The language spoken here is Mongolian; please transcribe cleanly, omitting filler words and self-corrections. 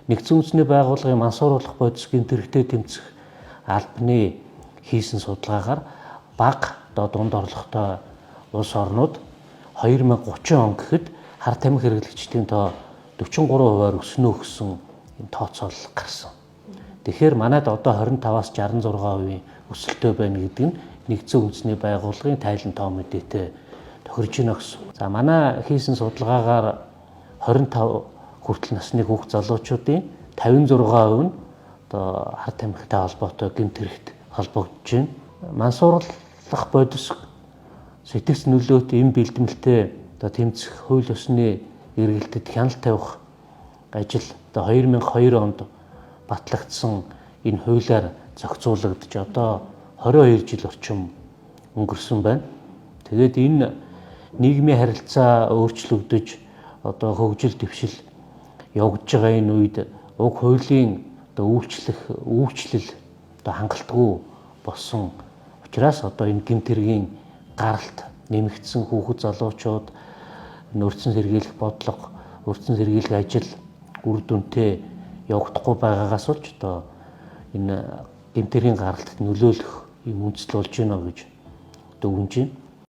Нэгдсэн үндэсний байгууллагын мансууруулах бодис гэмтэрхтэй тэмцэх албаны хийсэн судалгаагаар бага дунд орлоготой улс орнууд 2030 он гэхэд хар тамхи хэрэглэгчдийн тоо 43%-аар өснө гэсэн тооцоол гарсан. Тэгэхээр манайд одоо 25-аас 66% өсөлттэй байна гэдэг нь нэгдсэн үндэсний байгууллагын тайлан тоо мэдээтэй тохирж байна гэсэн. За манай хийсэн судалгаагаар 25 хүртэл насны хүүхд залуучуудын 56% нь одоо хар тамхитай холбоотой гэмт хэрэгт холбогдож байна. Мансууруулах бодис сэтгэц нөлөөт эм бэлтгэлтэй одоо тэмцэх хууль ёсны эргэлтэд хяналт тавих ажил одоо 2002 онд батлагдсан энэ хуулиар зохицуулагдж одоо 22 жил орчим өнгөрсөн байна. Тэгээд энэ нийгмийн харилцаа өөрчлөгдөж одоо хөгжил дэвшил явагдаж байгаа энэ үед уг хуулийн одоо үйлчлэл одоо хангалтгүй болсон учраас одоо энэ гэмт хэргийн гаралт нэмэгдсэн хүүхэд залуучууд өртсөн сэргийлэх бодлого, өртсөн сэргийлэх ажил үр дүнтэй явагдахгүй байгаагаас болж одоо энэ гэмт хэргийн гаралтад нөлөөлөх юм үндэслэл болж байна гэж одоо үнж байна.